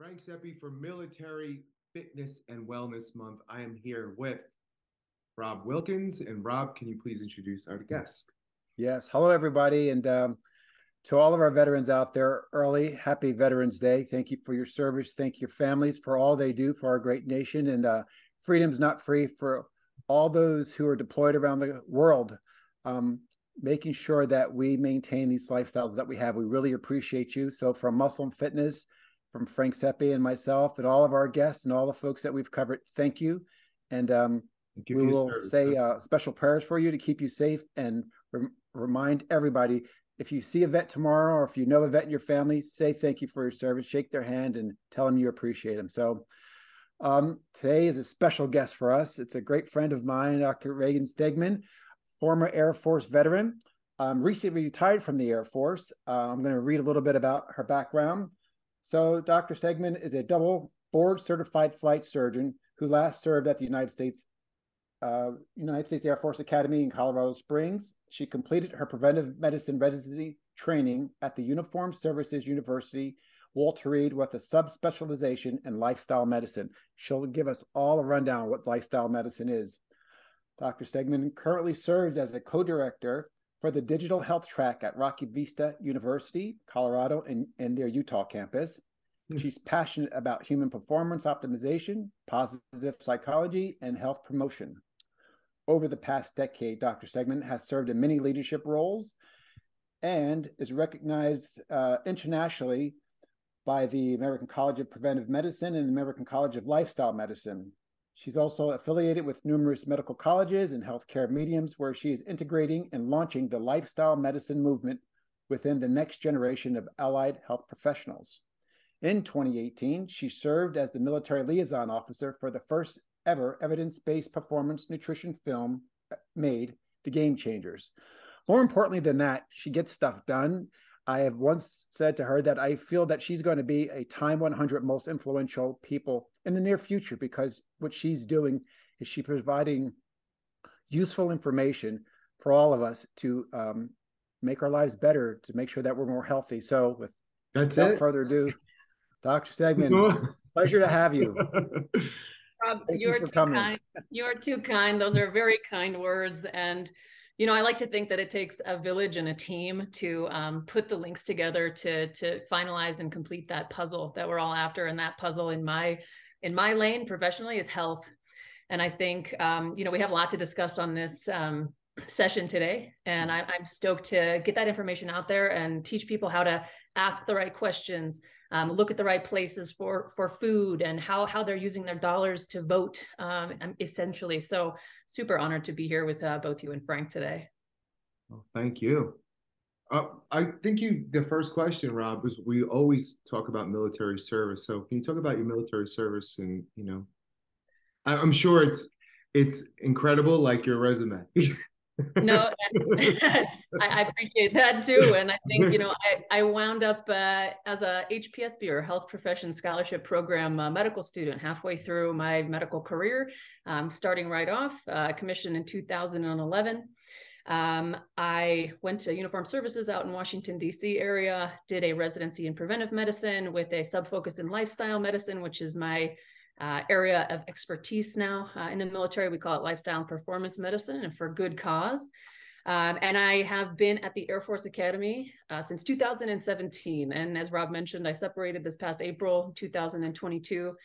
Frank Sepe for Military Fitness and Wellness Month. I am here with Rob Wilkins. And Rob, can you please introduce our guest? Yes. Hello, everybody. And to all of our veterans out there, early, happy Veterans Day. Thank you for your service. Thank your families for all they do for our great nation. And freedom's not free for all those who are deployed around the world, making sure that we maintain these lifestyles that we have. We really appreciate you. So from Muscle and Fitness, from Frank Sepe and myself and all of our guests and all the folks that we've covered, thank you. And we will say special prayers for you to keep you safe and remind everybody, if you see a vet tomorrow or if you know a vet in your family, say thank you for your service, shake their hand and tell them you appreciate them. So today is a special guest for us. It's a great friend of mine, Dr.Regan A.Stiegmann, former Air Force veteran, recently retired from the Air Force. I'm going to read a little bit about her background. So Dr. Stiegmann is a double board certified flight surgeon who last served at the United States Air Force Academy in Colorado Springs. She completed her preventive medicine residency training at the Uniformed Services University, Walter Reed, with a subspecialization in lifestyle medicine. She'll give us all a rundown of what lifestyle medicine is. Dr. Stiegmann currently serves as a co-director for the digital health track at Rocky Vista University, Colorado, and their Utah campus. She's passionate about human performance optimization, positive psychology, and health promotion. Over the past decade, Dr. Stiegmann has served in many leadership roles and is recognized internationally by the American College of Preventive Medicine and the American College of Lifestyle Medicine. She's also affiliated with numerous medical colleges and healthcare mediums where she is integrating and launching the lifestyle medicine movement within the next generation of allied health professionals. In 2018, she served as the military liaison officer for the first ever evidence-based performance nutrition film made, The Game Changers. More importantly than that, she gets stuff done. I have once said to her that I feel that she's going to be a Time 100 most influential people in the near future, because what she's doing is she's providing useful information for all of us to make our lives better, to make sure that we're more healthy. So without further ado, Dr. Stiegmann, pleasure to have you. Rob, you're too kind. You're too kind. Those are very kind words. And, you know, I like to think that it takes a village and a team to put the links together to finalize and complete that puzzle that we're all after. And that puzzle in my lane professionally is health. And I think, you know, we have a lot to discuss on this session today. And I'm stoked to get that information out there and teach people how to ask the right questions, look at the right places for food and how they're using their dollars to vote, essentially. So super honored to be here with both you and Frank today. Well, thank you. I think the first question, Rob, was we always talk about military service. So can you talk about your military service? And, you know, I'm sure it's incredible, like your resume. No, I appreciate that too. And I think, you know, I wound up as a HPSB or Health Profession Scholarship Program medical student halfway through my medical career, starting right off, commissioned in 2011. I went to Uniformed Services out in Washington, D.C. area, did a residency in preventive medicine with a sub-focus in lifestyle medicine, which is my area of expertise now. In the military, we call it lifestyle and performance medicine, and for good cause. And I have been at the Air Force Academy since 2017. And as Rob mentioned, I separated this past April 2022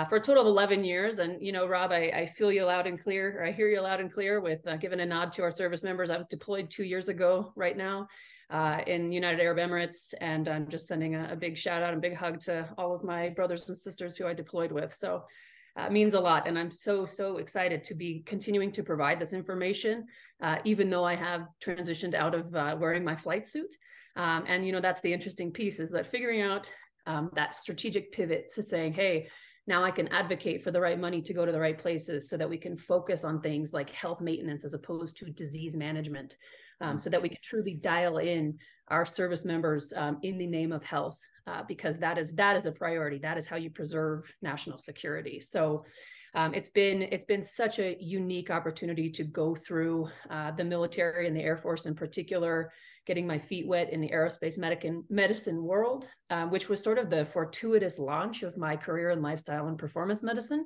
for a total of 11 years. And, you know, Rob, I feel you loud and clear, or I hear you loud and clear with giving a nod to our service members. I was deployed 2 years ago right now in United Arab Emirates. And I'm just sending a big shout out and big hug to all of my brothers and sisters who I deployed with. So it means a lot. And I'm so excited to be continuing to provide this information, even though I have transitioned out of wearing my flight suit. And, you know, that's the interesting piece, is that figuring out that strategic pivot to saying, hey, now I can advocate for the right money to go to the right places so that we can focus on things like health maintenance as opposed to disease management, so that we can truly dial in our service members in the name of health, because that is a priority. That is how you preserve national security. So it's been such a unique opportunity to go through the military and the Air Force in particular, getting my feet wet in the aerospace medicine world, which was sort of the fortuitous launch of my career in lifestyle and performance medicine.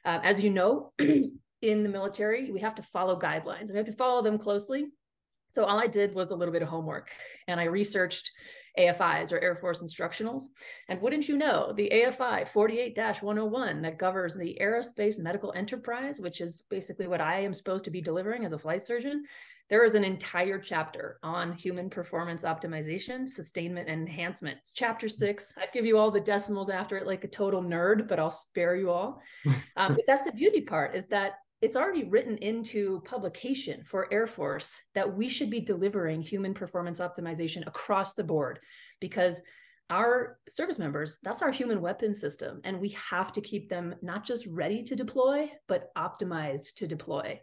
As you know, in the military, we have to follow guidelines. We have to follow them closely. So all I did was a little bit of homework, and I researched AFIs, or Air Force Instructionals. And wouldn't you know, the AFI 48-101 that governs the aerospace medical enterprise, which is basically what I am supposed to be delivering as a flight surgeon, there is an entire chapter on human performance optimization, sustainment, and enhancement. It's chapter 6. I'd give you all the decimals after it like a total nerd, but I'll spare you all. But that's the beauty part, is that it's already written into publication for Air Force that we should be delivering human performance optimization across the board, because our service members, that's our human weapon system. And we have to keep them not just ready to deploy, but optimized to deploy.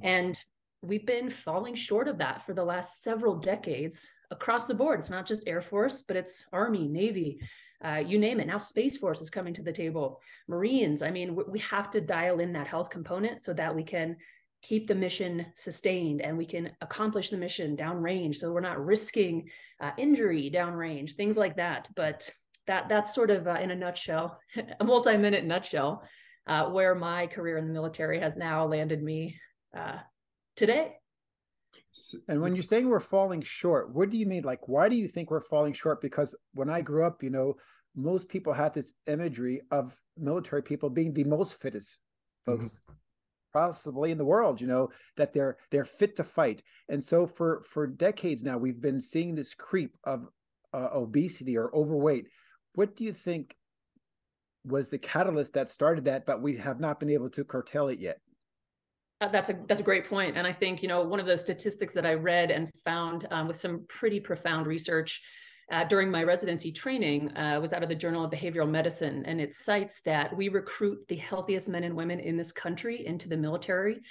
And we've been falling short of that for the last several decades across the board. It's not just Air Force, but it's Army, Navy, you name it. Now Space Force is coming to the table, Marines. I mean, we have to dial in that health component so that we can keep the mission sustained and we can accomplish the mission downrange, so we're not risking injury downrange, things like that. But that's sort of in a nutshell, a multi-minute nutshell, where my career in the military has now landed me today. And when you're saying we're falling short, what do you mean? Like, why do you think we're falling short? Because when I grew up, most people had this imagery of military people being the most fittest folks possibly in the world, that they're fit to fight. And so for decades now, we've been seeing this creep of obesity or overweight. What do you think was the catalyst that started that, but we have not been able to curtail it yet? That's a great point. And I think, one of the statistics that I read and found with some pretty profound research during my residency training was out of the Journal of Behavioral Medicine. And it cites that we recruit the healthiest men and women in this country into the military.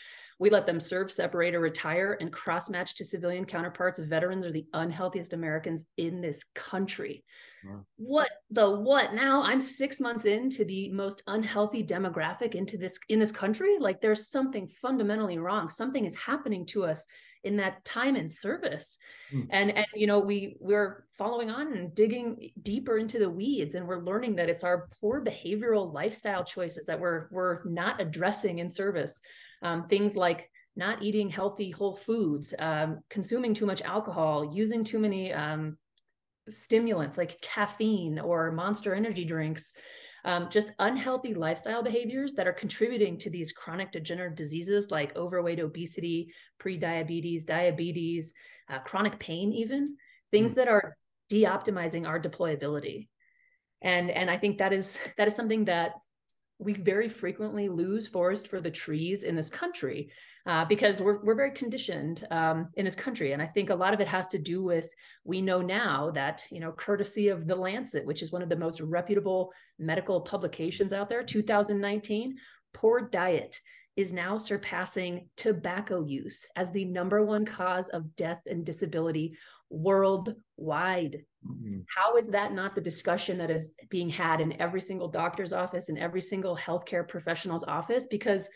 We let them serve, separate, or retire, and cross-match to civilian counterparts. Veterans are the unhealthiest Americans in this country. Wow. What now? I'm 6 months into the most unhealthy demographic in this country. Like, there's something fundamentally wrong. Something is happening to us in that time in service. And we're following on and digging deeper into the weeds, and we're learning that it's our poor behavioral lifestyle choices that we're not addressing in service. Things like not eating healthy whole foods, consuming too much alcohol, using too many stimulants like caffeine or Monster energy drinks, just unhealthy lifestyle behaviors that are contributing to these chronic degenerative diseases like overweight, obesity, pre-diabetes, diabetes, chronic pain, even things that are de-optimizing our deployability. And I think that is something that we very frequently lose forest for the trees in this country because we're very conditioned in this country. And I think a lot of it has to do with, we know now that, courtesy of The Lancet, which is one of the most reputable medical publications out there, 2019, poor diet is now surpassing tobacco use as the #1 cause of death and disability worldwide. How is that not the discussion that is being had in every single doctor's office and every single healthcare professional's office? Because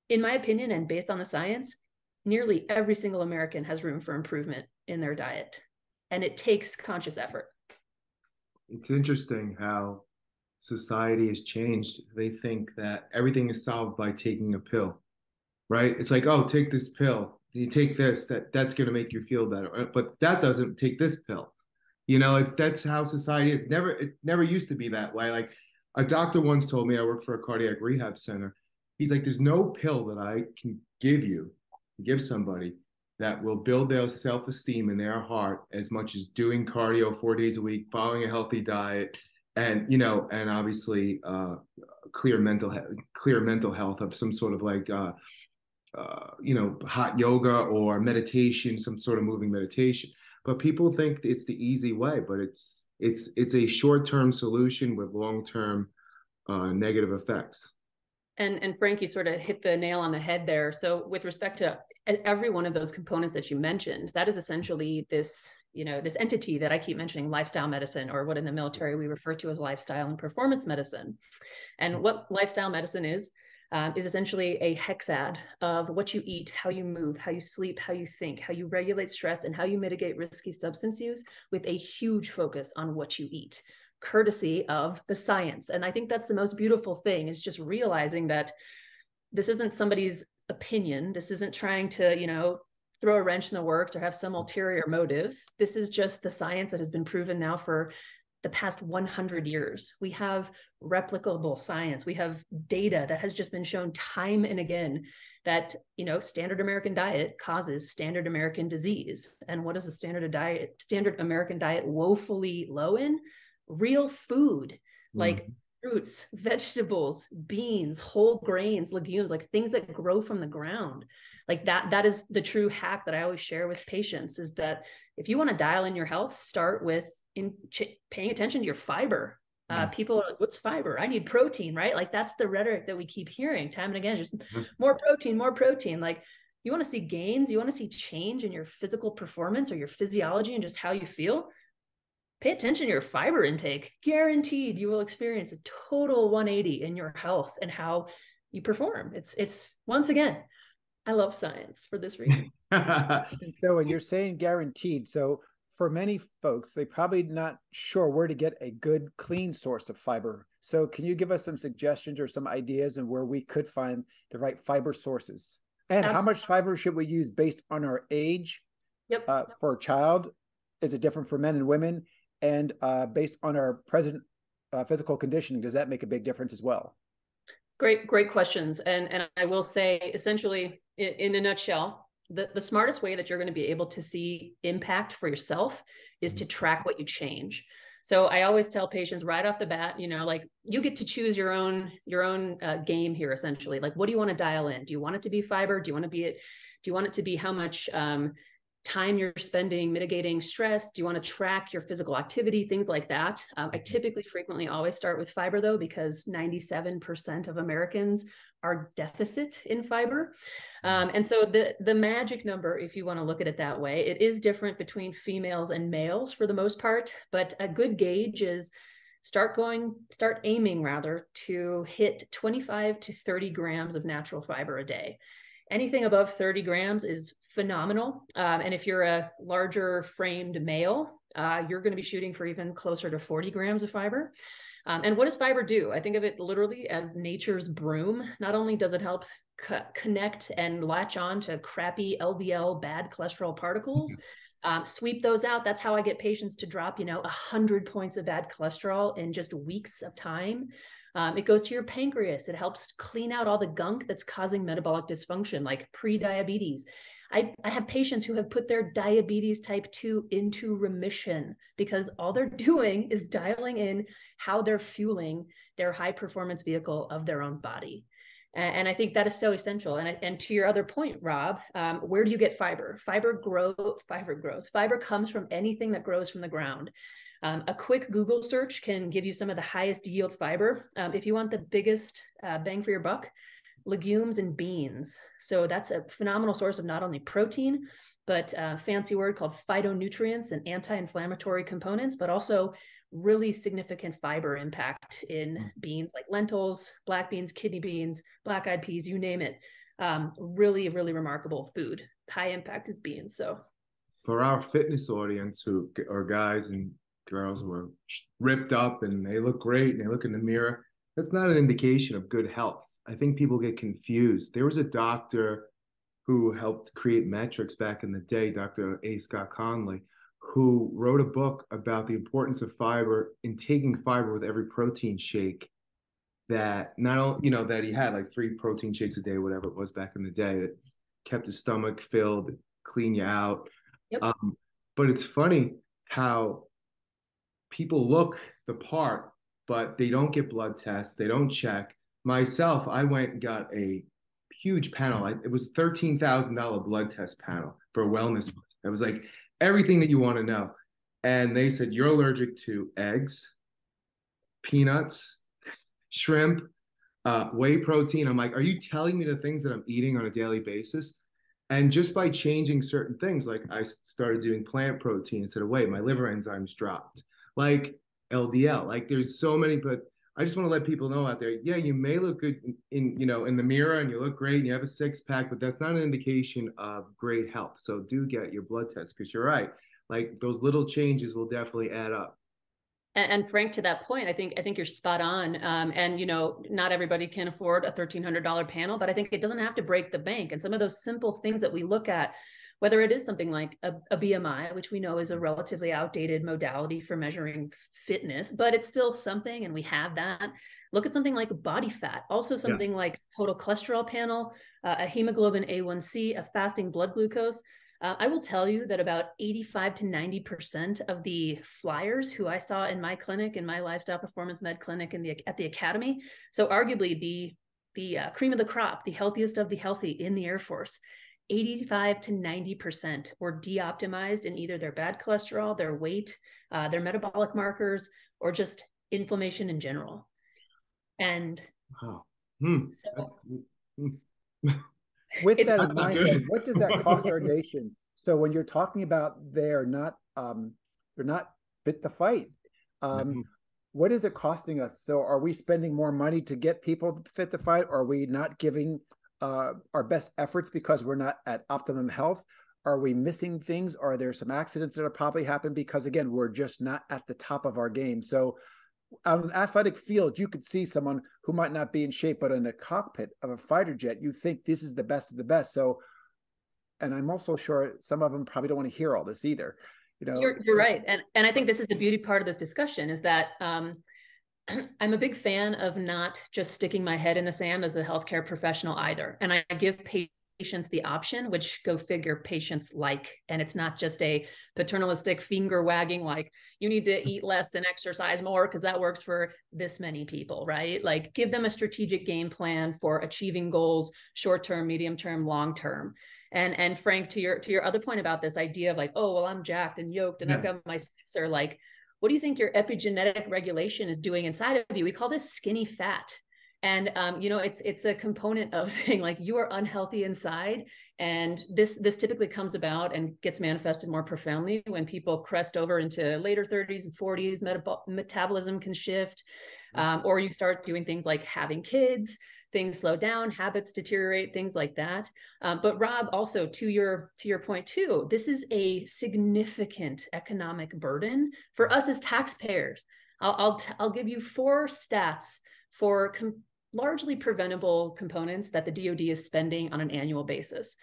in my opinion, and based on the science, nearly every single American has room for improvement in their diet, and it takes conscious effort. It's interesting how society has changed. They think that everything is solved by taking a pill, right? It's like, oh, take this pill. You take this, that's going to make you feel better. But that doesn't, take this pill. That's how society is. It never used to be that way. Like, a doctor once told me, I work for a cardiac rehab center. He's like, there's no pill that I can give somebody that will build their self-esteem in their heart as much as doing cardio 4 days a week, following a healthy diet, and and obviously clear mental health of some sort of like hot yoga or meditation, some sort of moving meditation. But people think it's the easy way, but it's a short-term solution with long-term negative effects. And Frank, you sort of hit the nail on the head there. So with respect to every one of those components that you mentioned, that is essentially this entity that I keep mentioning, lifestyle medicine, or what in the military we refer to as lifestyle and performance medicine. And what lifestyle medicine is, is essentially a hexad of what you eat, how you move, how you sleep, how you think, how you regulate stress, and how you mitigate risky substance use, with a huge focus on what you eat, courtesy of the science. And I think that's the most beautiful thing, is just realizing that this isn't somebody's opinion. This isn't trying to, throw a wrench in the works or have some ulterior motives. This is just the science that has been proven now for the past 100 years. We have replicable science. We have data that has just been shown time and again that, standard American diet causes standard American disease. And what is a standard American diet woefully low in? Real food, like fruits, vegetables, beans, whole grains, legumes, like things that grow from the ground. Like that is the true hack that I always share with patients, is that if you want to dial in your health, start with paying attention to your fiber. People are like, what's fiber? I need protein, right? Like that's the rhetoric that we keep hearing time and again, just more protein, more protein. Like you want to see gains, you want to see change in your physical performance or your physiology and just how you feel. Pay attention to your fiber intake. Guaranteed you will experience a total 180 in your health and how you perform. It's once again, I love science for this reason. So when you're saying guaranteed, so for many folks, they probably not sure where to get a good, clean source of fiber. So can you give us some suggestions or some ideas on where we could find the right fiber sources? And Absolutely. How much fiber should we use based on our age? Yep. For a child, is it different for men and women? And based on our present physical conditioning, does that make a big difference as well? Great questions. And I will say, essentially, in a nutshell, the smartest way that you're going to be able to see impact for yourself is to track what you change. So I always tell patients right off the bat, like you get to choose your own game here, essentially. Like, what do you want to dial in? Do you want it to be fiber? Do you want it to be how much time you're spending mitigating stress? Do you want to track your physical activity? Things like that. I typically frequently always start with fiber though, because 97% of Americans are deficit in fiber. And so the magic number, if you want to look at it that way, it is different between females and males for the most part, but a good gauge is start aiming rather to hit 25 to 30 grams of natural fiber a day. Anything above 30 grams is phenomenal. And if you're a larger framed male, you're going to be shooting for even closer to 40 grams of fiber. And what does fiber do? I think of it literally as nature's broom. Not only does it help connect and latch on to crappy LDL, bad cholesterol particles, sweep those out. That's how I get patients to drop, 100 points of bad cholesterol in just weeks of time. It goes to your pancreas. It helps clean out all the gunk that's causing metabolic dysfunction, like pre-diabetes. I have patients who have put their diabetes type 2 into remission because all they're doing is dialing in how they're fueling their high performance vehicle of their own body. And I think that is so essential. And to your other point, Rob, where do you get fiber? Fiber grows. Fiber comes from anything that grows from the ground. A quick Google search can give you some of the highest yield fiber. If you want the biggest bang for your buck, legumes and beans. So that's a phenomenal source of not only protein, but a fancy word called phytonutrients and anti-inflammatory components, but also really significant fiber impact in beans like lentils, black beans, kidney beans, black-eyed peas, you name it. Really, really remarkable food. High impact is beans. So for our fitness audience who are guys and girls who are ripped up and they look great and they look in the mirror, that's not an indication of good health. I think people get confused. There was a doctor who helped create metrics back in the day, Dr. Scott Conley, who wrote a book about the importance of fiber in taking fiber with every protein shake, that not only, that he had like 3 protein shakes a day, whatever it was back in the day, that kept his stomach filled, clean you out. Yep. But it's funny how people look the part, but they don't get blood tests. They don't check. Myself, I went and got a huge panel. It was a $13,000 blood test panel for a wellness. It was like everything that you want to know. And they said, you're allergic to eggs, peanuts, shrimp, whey protein. I'm like, are you telling me the things that I'm eating on a daily basis? And just by changing certain things, like I started doing plant protein instead of whey, my liver enzymes dropped. Like LDL, like there's so many, but I just want to let people know out there, yeah, you may look good in the mirror and you look great and you have a six pack, but that's not an indication of great health. So do get your blood test because you're right. Like those little changes will definitely add up. And Frank, to that point, I think you're spot on. And not everybody can afford a $1,300 panel, but I think it doesn't have to break the bank. And some of those simple things that we look at, whether it is something like a BMI, which we know is a relatively outdated modality for measuring fitness, but it's still something, and we have that. Look at something like body fat, also something like total cholesterol panel, a hemoglobin A1C, a fasting blood glucose. I will tell you that about 85 to 90% of the flyers who I saw in my clinic, in my lifestyle performance med clinic at the academy, so arguably the cream of the crop, the healthiest of the healthy in the Air Force, 85 to 90% were de-optimized in either their bad cholesterol, their weight, their metabolic markers, or just inflammation in general. And so with that in mind, then, what does that cost our nation? So when you're talking about they're not fit to fight, what is it costing us? So are we spending more money to get people fit to fight? Or are we not giving our best efforts because we're not at optimum health? Are we missing things? Are there some accidents that have probably happened because, again, we're just not at the top of our game? So on an athletic field, you could see someone who might not be in shape, but in a cockpit of a fighter jet, you think this is the best of the best. So, and I'm also sure some of them probably don't want to hear all this either. You're right. And I think this is the beauty part of this discussion is that I'm a big fan of not just sticking my head in the sand as a healthcare professional either. And I give patients the option, which go figure patients like, and it's not just a paternalistic finger wagging, like you need to eat less and exercise more because that works for this many people, right? Like give them a strategic game plan for achieving goals, short-term, medium-term, long-term. And Frank, to your other point about this idea of like, oh, well, I'm jacked and yoked and I've got my sensor, like, what do you think your epigenetic regulation is doing inside of you? We call this skinny fat. And it's a component of saying like you are unhealthy inside, and this typically comes about and gets manifested more profoundly when people crest over into later 30s and 40s. Metabolism can shift, or you start doing things like having kids. Things slow down, habits deteriorate, things like that. But Rob, also to your point too, this is a significant economic burden for us as taxpayers. I'll give you 4 stats for largely preventable components that the DoD is spending on an annual basis.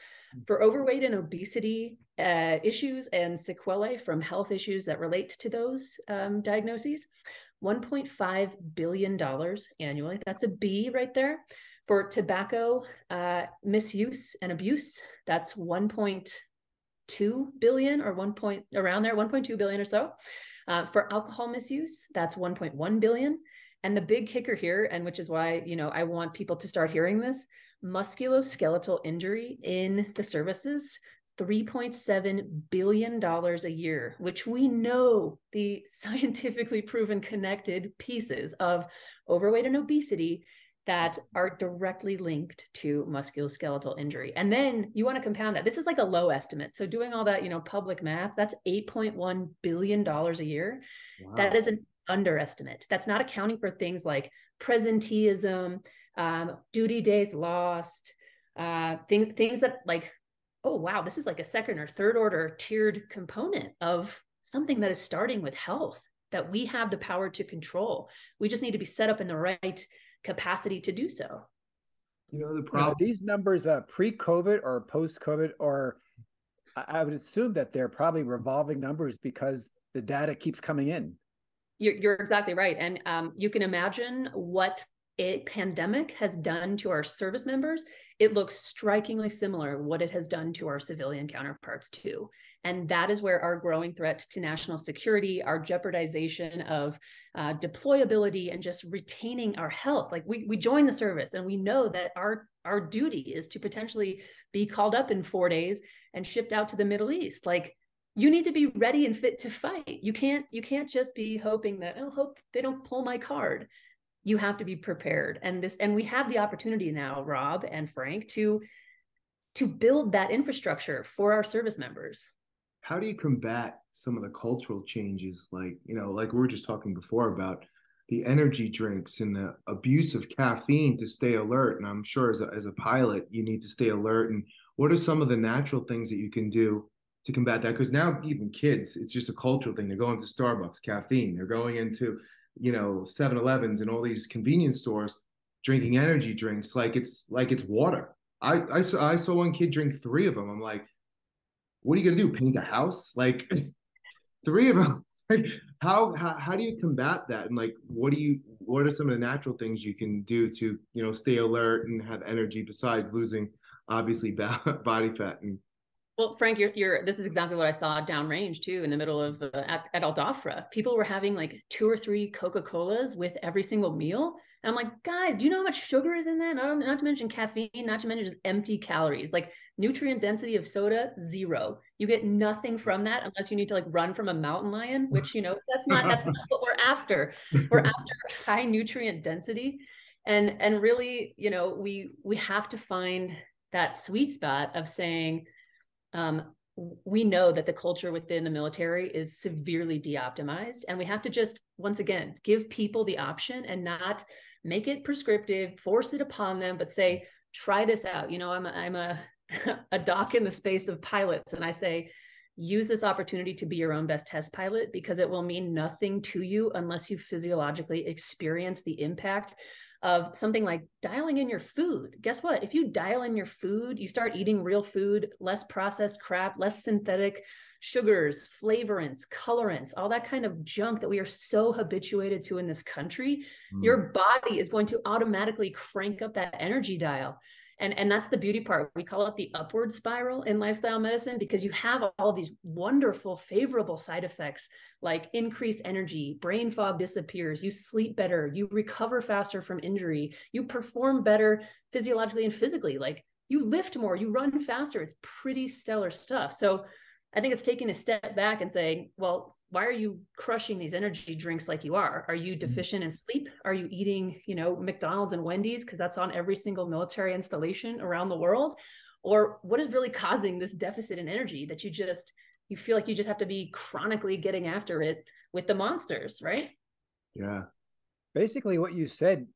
For overweight and obesity issues and sequelae from health issues that relate to those diagnoses, $1.5 billion annually. That's a B right there. For tobacco misuse and abuse, that's 1.2 billion or around there, 1.2 billion or so. For alcohol misuse, that's 1.1 billion. And the big kicker here, and which is why, I want people to start hearing this, musculoskeletal injury in the services, $3.7 billion a year, which we know the scientifically proven connected pieces of overweight and obesity that are directly linked to musculoskeletal injury. And then you want to compound that. This is like a low estimate. So doing all that, public math, that's $8.1 billion a year. Wow. That is an underestimate. That's not accounting for things like presenteeism, duty days lost, things that like, oh, wow, this is like a second or third order tiered component of something that is starting with health that we have the power to control. We just need to be set up in the right capacity to do so. The problem, these numbers pre-COVID or post-COVID, or I would assume that they're probably revolving numbers because the data keeps coming in. You're exactly right. And you can imagine what a pandemic has done to our service members. It looks strikingly similar what it has done to our civilian counterparts too. And that is where our growing threat to national security, our jeopardization of deployability and just retaining our health. Like we join the service and we know that our duty is to potentially be called up in 4 days and shipped out to the Middle East. Like you need to be ready and fit to fight. You can't just be hoping that, hope they don't pull my card. You have to be prepared. And we have the opportunity now, Rob and Frank, to build that infrastructure for our service members. How do you combat some of the cultural changes? Like we were just talking before about the energy drinks and the abuse of caffeine to stay alert. And I'm sure as a pilot, you need to stay alert. And what are some of the natural things that you can do to combat that? Because now even kids, it's just a cultural thing. They're going to Starbucks, caffeine. They're going into, 7-Elevens and all these convenience stores, drinking energy drinks like it's water. I saw one kid drink three of them. I'm like, what are you gonna do? Paint a house? Like three of them. Like how do you combat that? And like what are some of the natural things you can do to stay alert and have energy besides losing obviously body fat and Well, Frank, this is exactly what I saw downrange too, in the middle of at Aldafra. People were having like 2 or 3 Coca-Colas with every single meal. And I'm like, guys, do you know how much sugar is in that? Not to mention caffeine, not to mention just empty calories. Like nutrient density of soda, 0. You get nothing from that unless you need to like run from a mountain lion, which that's not what we're after. We're after high nutrient density. And really, we have to find that sweet spot of saying, we know that the culture within the military is severely de-optimized, and we have to just, once again, give people the option and not make it prescriptive, force it upon them, but say, try this out. I'm a a doc in the space of pilots, and I say, use this opportunity to be your own best test pilot, because it will mean nothing to you unless you physiologically experience the impact of something like dialing in your food. Guess what? If you dial in your food, you start eating real food, less processed crap, less synthetic sugars, flavorants, colorants, all that kind of junk that we are so habituated to in this country, your body is going to automatically crank up that energy dial. And that's the beauty part. We call it the upward spiral in lifestyle medicine, because you have all of these wonderful, favorable side effects like increased energy, brain fog disappears, you sleep better, you recover faster from injury, you perform better physiologically and physically, like you lift more, you run faster. It's pretty stellar stuff. So I think it's taking a step back and saying, well, why are you crushing these energy drinks like you are? Are you deficient in sleep? Are you eating, McDonald's and Wendy's because that's on every single military installation around the world? Or what is really causing this deficit in energy that you feel like you just have to be chronically getting after it with the monsters, right? Yeah. Basically what you said,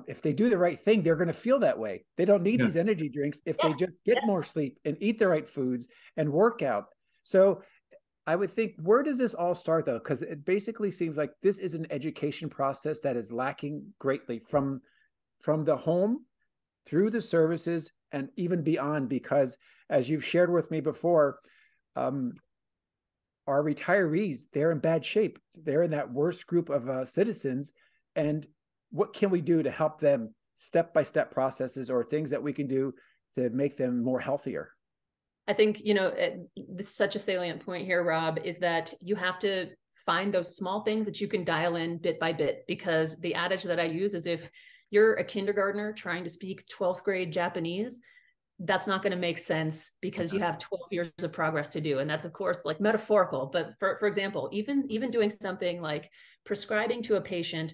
if they do the right thing, they're going to feel that way. They don't need these energy drinks if they just get more sleep and eat the right foods and work out. So I would think, where does this all start though? Because it basically seems like this is an education process that is lacking greatly from the home through the services and even beyond, because as you've shared with me before, our retirees, they're in bad shape. They're in that worst group of citizens. And what can we do to help them, step-by-step processes or things that we can do to make them more healthier? I think, this is such a salient point here, Rob, is that you have to find those small things that you can dial in bit by bit, because the adage that I use is, if you're a kindergartner trying to speak 12th grade Japanese, that's not going to make sense because you have 12 years of progress to do. And that's, of course, like metaphorical. But for example, even doing something like prescribing to a patient,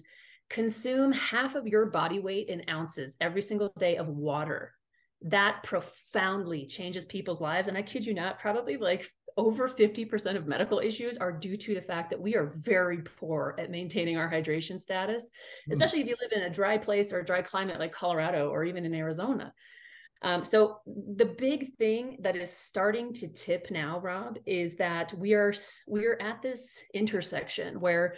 consume half of your body weight in ounces every single day of water. That profoundly changes people's lives. And I kid you not, probably like over 50% of medical issues are due to the fact that we are very poor at maintaining our hydration status, especially if you live in a dry place or a dry climate like Colorado or even in Arizona. So the big thing that is starting to tip now, Rob, is that we are at this intersection where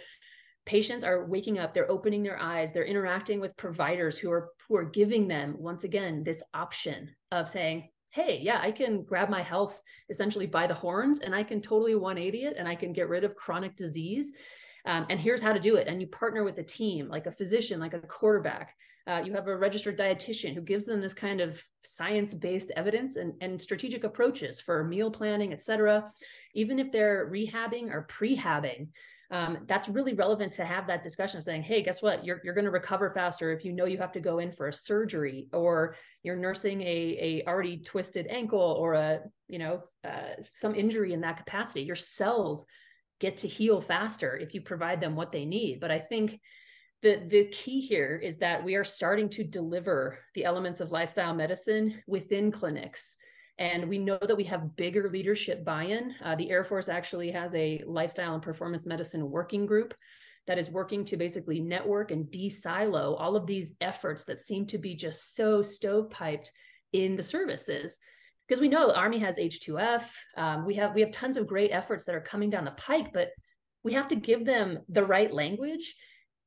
patients are waking up, they're opening their eyes, they're interacting with providers who are giving them, once again, this option of saying, hey, yeah, I can grab my health essentially by the horns, and I can totally 180 it, and I can get rid of chronic disease. And here's how to do it. And you partner with a team, like a physician, like a quarterback. You have a registered dietitian who gives them this kind of science-based evidence and strategic approaches for meal planning, et cetera. Even if they're rehabbing or prehabbing, that's really relevant to have that discussion of saying, hey, guess what? You're going to recover faster if you have to go in for a surgery, or you're nursing a already twisted ankle, or some injury in that capacity. Your cells get to heal faster if you provide them what they need. But I think the key here is that we are starting to deliver the elements of lifestyle medicine within clinics. And we know that we have bigger leadership buy-in. The Air Force actually has a lifestyle and performance medicine working group that is working to basically network and de-silo all of these efforts that seem to be just so stovepiped in the services. Because we know the Army has H2F, we have tons of great efforts that are coming down the pike, but we have to give them the right language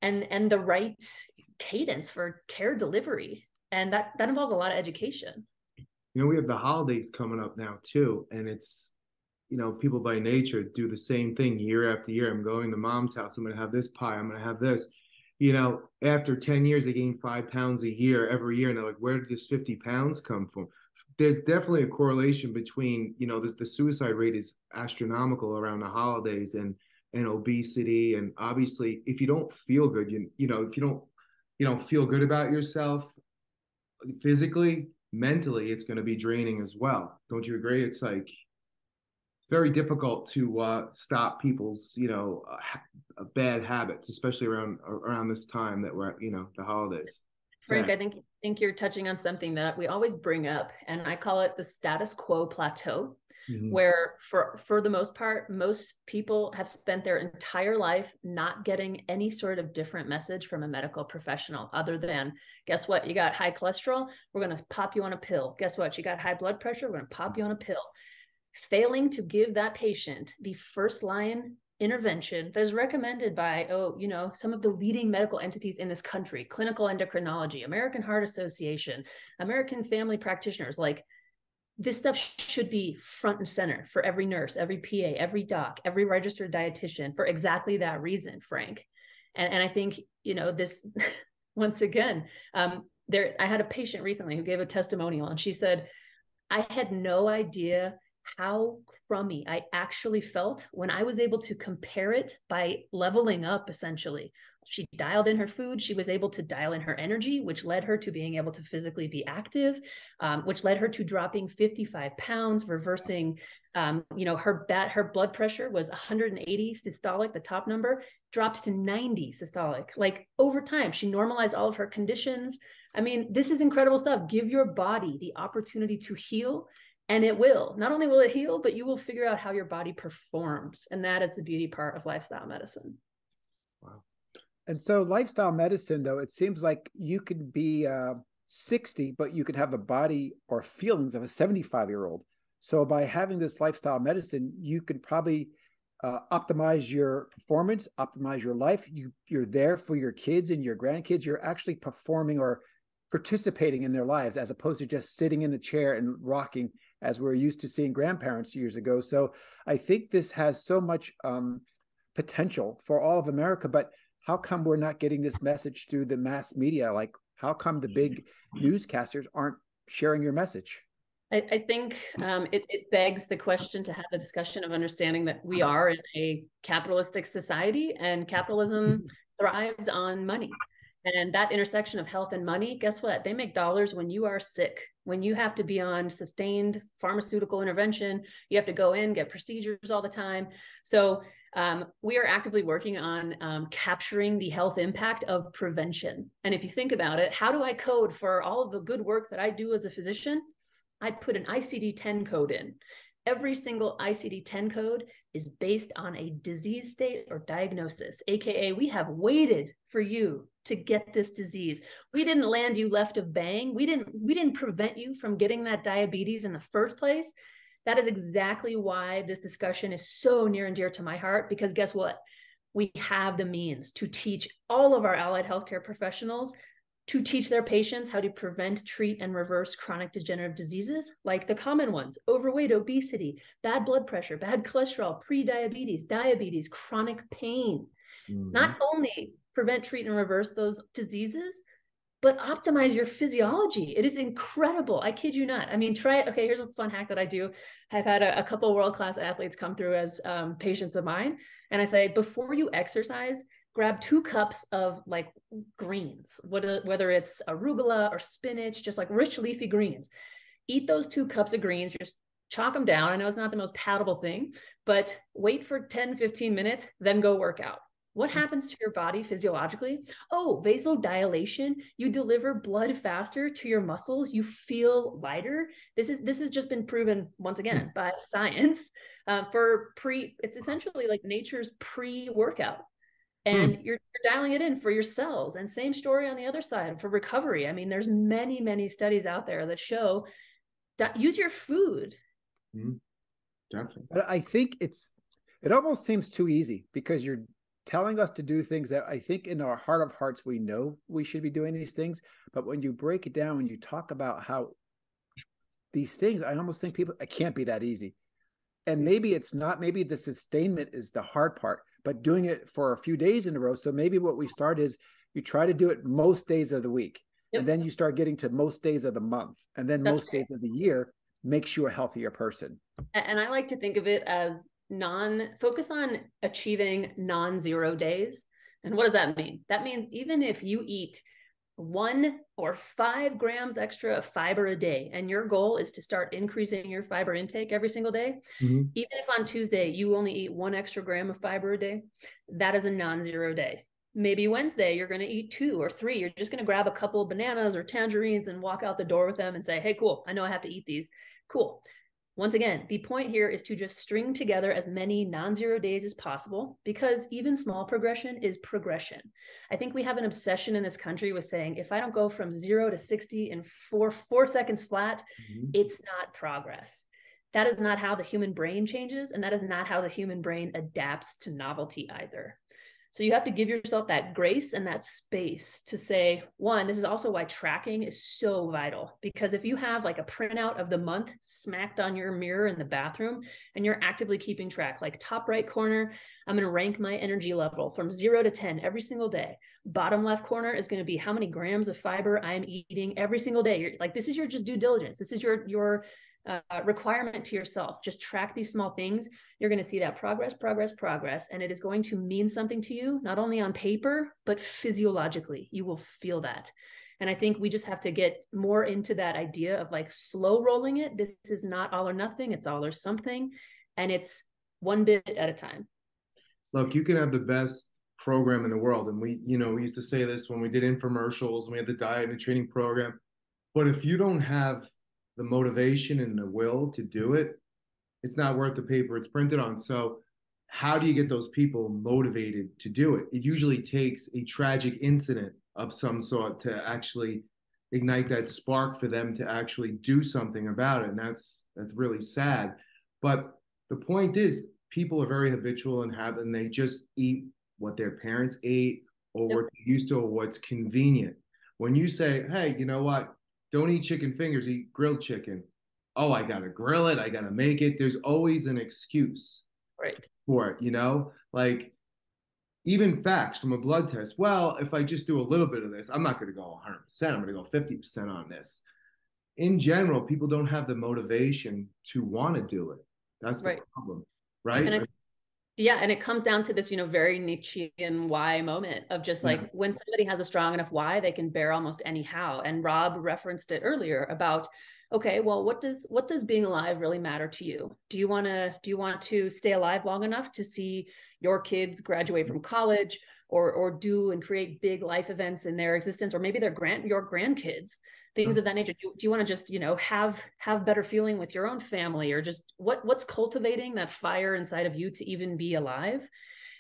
and the right cadence for care delivery. And that involves a lot of education. You know, we have the holidays coming up now too, and it's, you know, people by nature do the same thing year after year. I'm going to mom's house. I'm going to have this pie. I'm going to have this. You know, after 10 years, they gain 5 pounds a year every year. And they're like, where did this 50 pounds come from? There's definitely a correlation between, you know, the suicide rate is astronomical around the holidays and obesity. And obviously, if you don't feel good, you know, if you don't feel good about yourself physically, mentally, it's going to be draining as well. Don't you agree? It's like, it's very difficult to stop people's, you know, bad habits, especially around this time that we're, you know, the holidays. Frank, I think you're touching on something that we always bring up, and I call it the status quo plateau, where for the most part, most people have spent their entire life not getting any sort of different message from a medical professional other than, guess what? You got high cholesterol, we're going to pop you on a pill. Guess what? You got high blood pressure, we're going to pop you on a pill. Failing to give that patient the first line intervention that is recommended by, you know, some of the leading medical entities in this country, clinical endocrinology, American Heart Association, American Family Practitioners. Like, this stuff should be front and center for every nurse, every PA, every doc, every registered dietitian, for exactly that reason, Frank. And I think, you know, this, once again, I had a patient recently who gave a testimonial, and she said, I had no idea how crummy I actually felt when I was able to compare it by leveling up, essentially. She dialed in her food. She was able to dial in her energy, which led her to being able to physically be active, which led her to dropping 55 pounds, reversing, you know, her blood pressure was 180 systolic, the top number, dropped to 90 systolic. Like, over time, she normalized all of her conditions. I mean, this is incredible stuff. Give your body the opportunity to heal, and it will. Not only will it heal, but you will figure out how your body performs. And that is the beauty part of lifestyle medicine. Wow. And so lifestyle medicine, though, it seems like you could be 60, but you could have a body or feelings of a 75-year-old. So by having this lifestyle medicine, you could probably optimize your performance, optimize your life. You're there for your kids and your grandkids. You're actually performing or participating in their lives, as opposed to just sitting in the chair and rocking as we're used to seeing grandparents years ago. So I think this has so much potential for all of America, but how come we're not getting this message through the mass media? Like, how come the big newscasters aren't sharing your message? I think it begs the question to have a discussion of understanding that we are in a capitalistic society, and capitalism thrives on money. And that intersection of health and money, guess what? They make dollars when you are sick, when you have to be on sustained pharmaceutical intervention, you have to go in, get procedures all the time. So we are actively working on capturing the health impact of prevention. And if you think about it, how do I code for all of the good work that I do as a physician? I put an ICD-10 code in. Every single ICD-10 code is based on a disease state or diagnosis, AKA we have waited for you to get this disease. We didn't land you left of bang. We didn't prevent you from getting that diabetes in the first place. That is exactly why this discussion is so near and dear to my heart, because guess what? We have the means to teach all of our allied healthcare professionals to teach their patients how to prevent, treat, and reverse chronic degenerative diseases like the common ones: overweight, obesity, bad blood pressure, bad cholesterol, pre-diabetes, diabetes, chronic pain. Not only prevent, treat, and reverse those diseases, but optimize your physiology. It is incredible. I kid you not. I mean, try it. Okay, here's a fun hack that I do. I've had a couple of world-class athletes come through as patients of mine. And I say, before you exercise, grab 2 cups of like greens, whether it's arugula or spinach, just like rich leafy greens. Eat those 2 cups of greens, just chalk them down. I know it's not the most palatable thing, but wait for 10, 15 minutes, then go work out. What happens to your body physiologically? Oh, vasodilation. You deliver blood faster to your muscles. You feel lighter. This has just been proven once again by science. It's essentially like nature's pre-workout. And you're dialing it in for your cells. And same story on the other side for recovery. I mean, there's many, many studies out there that show that use your food. Definitely. But I think it almost seems too easy because you're telling us to do things that I think in our heart of hearts, we know we should be doing these things. But when you break it down, when you talk about how these things, I almost think people, it can't be that easy. And maybe it's not, maybe the sustainment is the hard part, but doing it for a few days in a row. So maybe what we start is you try to do it most days of the week. Yep. And then you start getting to most days of the month. And then most days of the year makes you a healthier person. And I like to think of it as focus on achieving non-zero days. And what does that mean? That means even if you eat 1 or 5 grams extra of fiber a day, and your goal is to start increasing your fiber intake every single day, even if on Tuesday you only eat 1 extra gram of fiber a day, that is a non-zero day. Maybe Wednesday you're going to eat 2 or 3. You're just going to grab a couple of bananas or tangerines and walk out the door with them and say, hey, cool, I know I have to eat these. Cool. Once again, the point here is to just string together as many non-zero days as possible, because even small progression is progression. I think we have an obsession in this country with saying, if I don't go from 0 to 60 in 4 seconds flat, it's not progress. That is not how the human brain changes, and that is not how the human brain adapts to novelty either. So you have to give yourself that grace and that space to say, one, this is also why tracking is so vital, because if you have like a printout of the month smacked on your mirror in the bathroom and you're actively keeping track, like top right corner, I'm going to rank my energy level from 0 to 10 every single day. Bottom left corner is going to be how many grams of fiber I'm eating every single day. You're like, this is your just due diligence. This is your requirement to yourself. Just track these small things. You're going to see that progress, and it is going to mean something to you, not only on paper, but physiologically. You will feel that. And I think we just have to get more into that idea of like slow rolling it. This is not all or nothing. It's all or something. And it's one bit at a time. Look, you can have the best program in the world. And we used to say this when we did infomercials and we had the diet and training program. But if you don't have the motivation and the will to do it, it's not worth the paper it's printed on. So how do you get those people motivated to do it? It usually takes a tragic incident of some sort to actually ignite that spark for them to actually do something about it. And that's really sad. But the point is, people are very habitual and they just eat what their parents ate or what they're used to or what's convenient. When you say, hey, you know what? Don't eat chicken fingers, eat grilled chicken. Oh, I got to grill it. I got to make it. There's always an excuse for it, like even facts from a blood test. Well, if I just do a little bit of this, I'm not going to go 100%. I'm going to go 50% on this. In general, people don't have the motivation to want to do it. That's the problem, right? And it comes down to this, very Nietzschean why moment of just like when somebody has a strong enough why, they can bear almost any how. And Rob referenced it earlier about, okay, well, what does being alive really matter to you? Do you want to stay alive long enough to see your kids graduate from college or do and create big life events in their existence, or maybe your grandkids, things of that nature? Do you want to just, have better feeling with your own family, or just what's cultivating that fire inside of you to even be alive?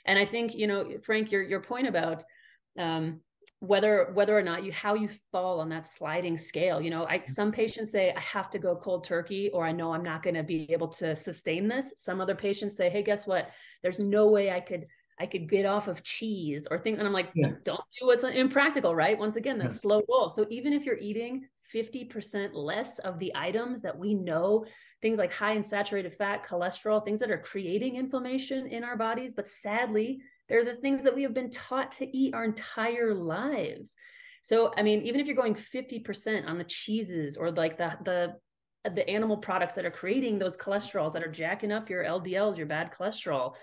And I think, Frank, your point about whether or not how you fall on that sliding scale, some patients say, I have to go cold turkey, or I know I'm not going to be able to sustain this. Some other patients say, hey, guess what? There's no way I could get off of cheese or things. And I'm like, don't do what's impractical, right? Once again, the slow roll. So even if you're eating 50% less of the items that we know, things like high in saturated fat, cholesterol, things that are creating inflammation in our bodies, but sadly, they're the things that we have been taught to eat our entire lives. So, I mean, even if you're going 50% on the cheeses or like the animal products that are creating those cholesterols that are jacking up your LDLs, your bad cholesterol,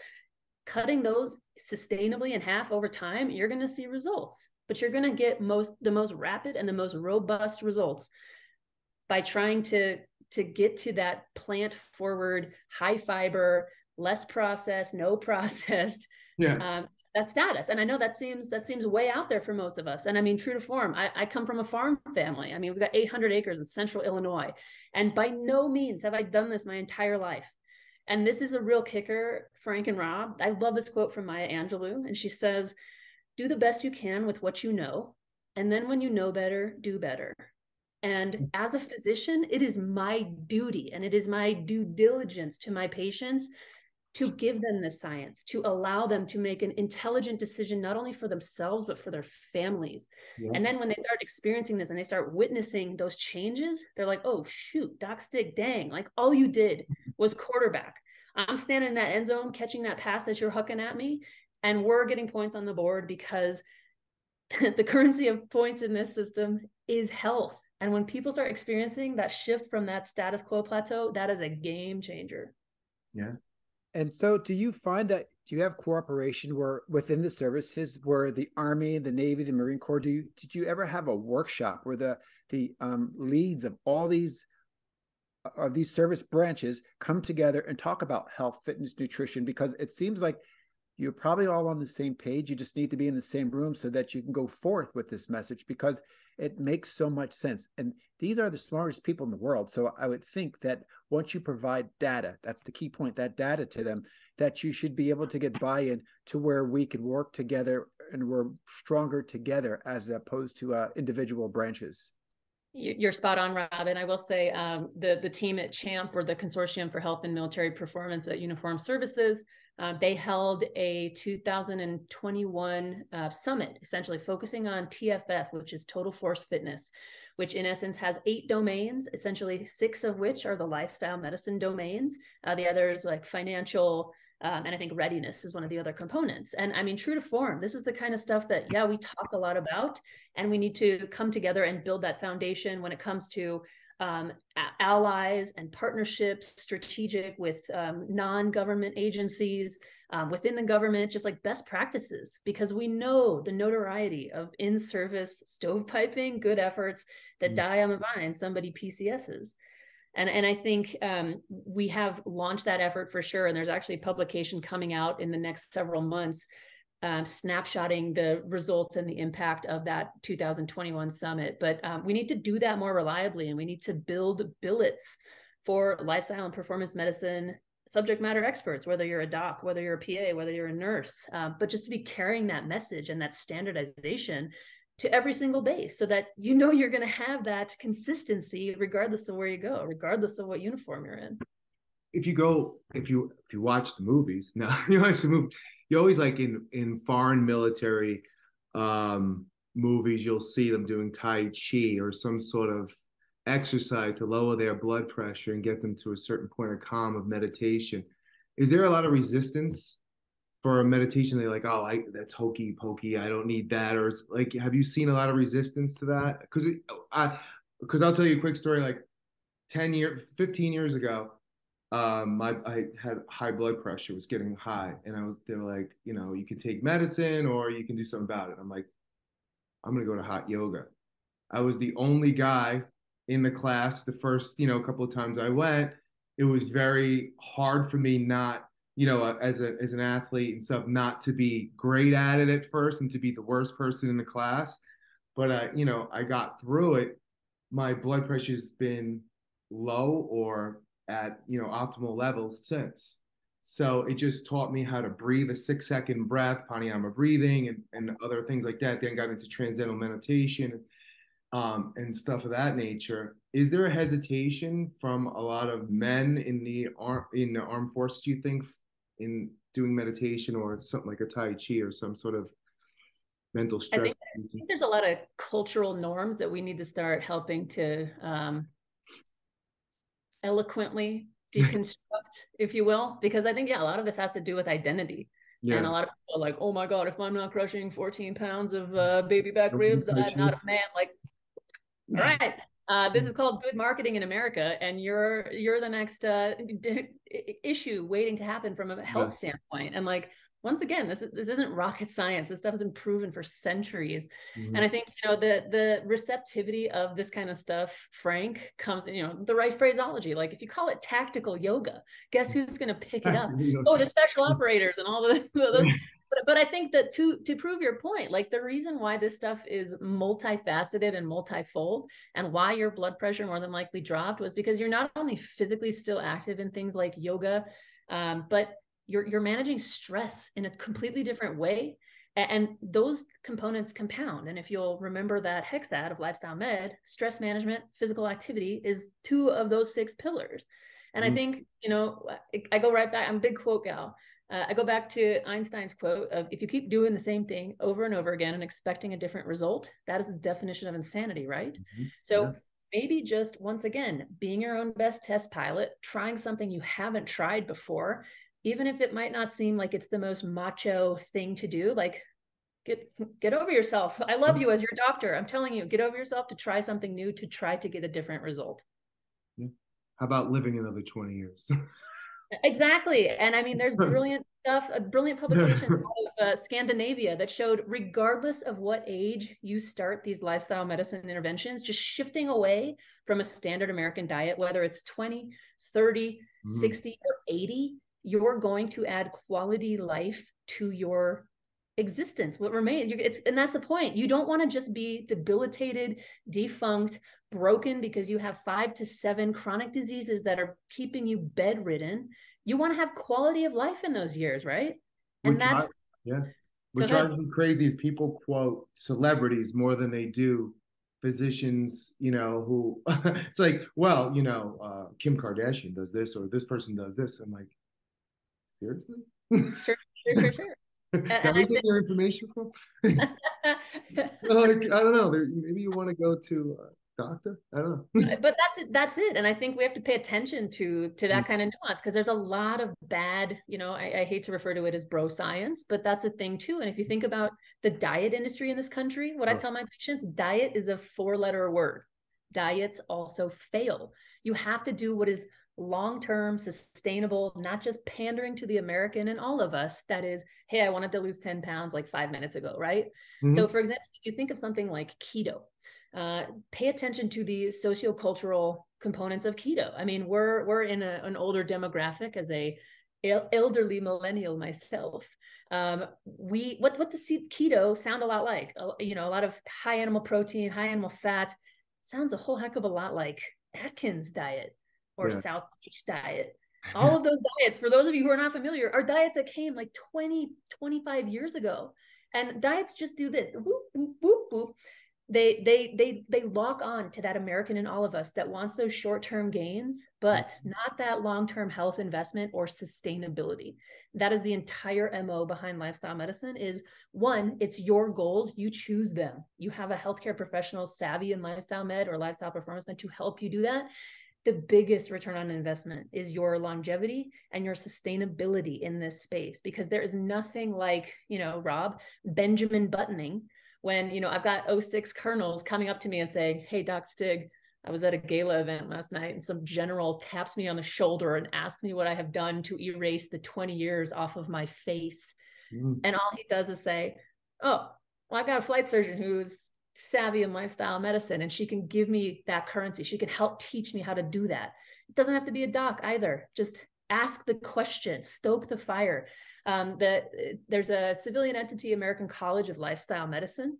cutting those sustainably in half over time, you're going to see results. But you're going to get the most rapid and the most robust results by trying to get to that plant forward, high fiber, less processed, no processed, that status. And I know that seems way out there for most of us. And I mean, true to form, I come from a farm family. I mean, we've got 800 acres in central Illinois. And by no means have I done this my entire life. And this is a real kicker, Frank and Rob. I love this quote from Maya Angelou. And she says, do the best you can with what you know. And then when you know better, do better. And as a physician, it is my duty and it is my due diligence to my patients to give them the science, to allow them to make an intelligent decision, not only for themselves, but for their families. Yeah. And then when they start experiencing this and they start witnessing those changes, they're like, oh, shoot, Doc Stieg, dang, like all you did was quarterback. I'm standing in that end zone, catching that pass that you're hucking at me, and we're getting points on the board because the currency of points in this system is health. And when people start experiencing that shift from that status quo plateau, that is a game changer. Yeah. And so do you find that, do you have cooperation where within the services where the Army, the Navy, the Marine Corps, did you ever have a workshop where the leads of all these service branches come together and talk about health, fitness, nutrition? Because it seems like you're probably all on the same page. You just need to be in the same room so that you can go forth with this message, because it makes so much sense. And these are the smartest people in the world. So I would think that once you provide data, that's the key point, that data to them, that you should be able to get buy-in to where we can work together and we're stronger together as opposed to individual branches. You're spot on, Rob. And I will say the team at CHAMP, or the Consortium for Health and Military Performance at Uniformed Services, they held a 2021 summit, essentially focusing on TFF, which is Total Force Fitness, which in essence has 8 domains, essentially 6 of which are the lifestyle medicine domains. The others like financial, and I think readiness is one of the other components. And I mean, true to form, this is the kind of stuff that, yeah, we talk a lot about, and we need to come together and build that foundation when it comes to allies and partnerships, strategic with non-government agencies, within the government, just like best practices, because we know the notoriety of in-service stovepiping, good efforts that die on the vine, somebody PCSs. And I think we have launched that effort for sure. And there's actually a publication coming out in the next several months, snapshotting the results and the impact of that 2021 summit. But we need to do that more reliably, and we need to build billets for lifestyle and performance medicine subject matter experts, whether you're a doc, whether you're a PA, whether you're a nurse, but just to be carrying that message and that standardization to every single base, so that you know you're going to have that consistency regardless of where you go, regardless of what uniform you're in. If you watch the movies, no, you watch the movie, you always, like in foreign military movies, you'll see them doing Tai Chi or some sort of exercise to lower their blood pressure and get them to a certain point of calm, of meditation. Is there a lot of resistance for a meditation? They're like, oh, that's hokey pokey, I don't need that. Or like, have you seen a lot of resistance to that? Because I'll tell you a quick story. Like 15 years ago, I had high blood pressure, was getting high, and they were like, you can take medicine or you can do something about it. I'm like, I'm gonna go to hot yoga. I was the only guy in the class the first, couple of times I went. It was very hard for me not, as an athlete and stuff, not to be great at it at first and to be the worst person in the class. But I got through it. My blood pressure's been low or at optimal levels since. So it just taught me how to breathe, a 6-second breath, pranayama breathing, and other things like that. Then got into transcendental meditation and stuff of that nature. Is there a hesitation from a lot of men in the armed forces, do you think, in doing meditation or something like a Tai Chi or some sort of mental stress? I think there's a lot of cultural norms that we need to start helping to eloquently deconstruct, if you will, because I think, yeah, a lot of this has to do with identity. Yeah. And a lot of people are like, oh my God, if I'm not crushing 14 pounds of baby back ribs, I'm not a man. Like, all right, this is called good marketing in America, and you're the next issue waiting to happen from a health standpoint. And like, once again, this isn't rocket science. This stuff has been proven for centuries. Mm-hmm. And I think, the receptivity of this kind of stuff, Frank, comes, the right phraseology. Like if you call it tactical yoga, guess who's going to pick it up? Oh, the special operators and all the but I think that to prove your point, like the reason why this stuff is multifaceted and multifold, and why your blood pressure more than likely dropped, was because you're not only physically still active in things like yoga, But you're managing stress in a completely different way. And those components compound. And if you'll remember that HEXAD of Lifestyle Med, stress management, physical activity is 2 of those 6 pillars. And I think, I go right back. I'm a big quote gal. I go back to Einstein's quote of, if you keep doing the same thing over and over again and expecting a different result, that is the definition of insanity, right? So maybe just, once again, being your own best test pilot, trying something you haven't tried before, even if it might not seem like it's the most macho thing to do, like get over yourself. I love you as your doctor. I'm telling you, get over yourself to try something new, to try to get a different result. How about living another 20 years? Exactly. And I mean, there's brilliant stuff, a brilliant publication out of Scandinavia that showed, regardless of what age you start these lifestyle medicine interventions, just shifting away from a standard American diet, whether it's 20, 30, 60, or 80, you're going to add quality life to your existence. What remains, and that's the point. You don't want to just be debilitated, defunct, broken because you have 5 to 7 chronic diseases that are keeping you bedridden. You want to have quality of life in those years, right? And that's what drives me crazy is people quote celebrities more than they do physicians, who it's like, well, Kim Kardashian does this, or this person does this. I'm like, seriously? Sure. Is that where you get your information from? Like, I don't know. Maybe you want to go to a doctor. I don't know. But that's it. And I think we have to pay attention to that kind of nuance, because there's a lot of bad, I hate to refer to it as bro science, but that's a thing too. And if you think about the diet industry in this country, what I tell my patients, diet is a 4-letter word. Diets also fail. You have to do what is long-term, sustainable, not just pandering to the American and all of us. That is, hey, I wanted to lose 10 pounds like 5 minutes ago, right? So for example, if you think of something like keto, pay attention to the sociocultural components of keto. I mean, we're in an older demographic. As a elderly millennial myself, what does keto sound a lot like? A lot of high animal protein, high animal fat. Sounds a whole heck of a lot like Atkins diet or South Beach diet. All of those diets, for those of you who are not familiar, are diets that came like 20, 25 years ago. And diets just do this. Whoop, whoop, whoop, whoop. They lock on to that American in all of us that wants those short-term gains, but not that long-term health investment or sustainability. That is the entire MO behind lifestyle medicine. Is one, it's your goals, you choose them. You have a healthcare professional savvy in lifestyle med or lifestyle performance med to help you do that. The biggest return on investment is your longevity and your sustainability in this space, because there is nothing like, Rob, Benjamin buttoning when, I've got 06 colonels coming up to me and saying, hey, Doc Stig, I was at a gala event last night and some general taps me on the shoulder and asks me what I have done to erase the 20 years off of my face. And all he does is say, oh, well, I got a flight surgeon who's savvy in lifestyle medicine, and she can give me that currency. She can help teach me how to do that. It doesn't have to be a doc either. Just ask the question, stoke the fire. There's a civilian entity, American College of Lifestyle Medicine,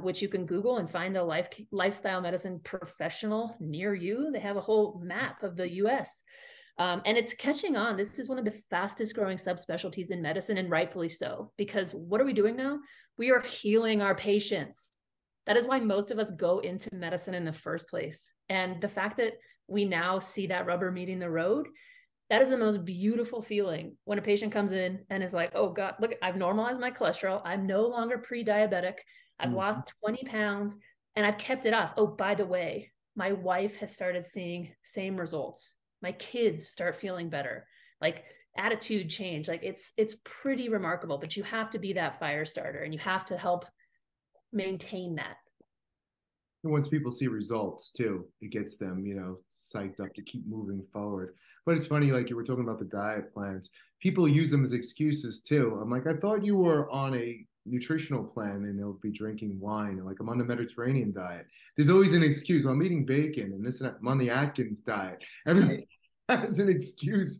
which you can Google and find a lifestyle medicine professional near you. They have a whole map of the US. And it's catching on. This is one of the fastest growing subspecialties in medicine, and rightfully so, because what are we doing now? We are healing our patients. That is why most of us go into medicine in the first place. And the fact that we now see that rubber meeting the road, that is the most beautiful feeling when a patient comes in and is like, oh God, look, I've normalized my cholesterol. I'm no longer pre-diabetic. I've lost 20 pounds and I've kept it off. Oh, by the way, my wife has started seeing same results. My kids start feeling better. Like attitude change. Like it's pretty remarkable, but you have to be that fire starter and you have to help maintain that. And once people see results too, it gets them, psyched up to keep moving forward. But it's funny, like you were talking about the diet plans, people use them as excuses too. I'm like, I thought you were on a nutritional plan and they'll be drinking wine. Like, I'm on the Mediterranean diet. There's always an excuse. I'm eating bacon and this and that. I'm on the Atkins diet. Everybody has an excuse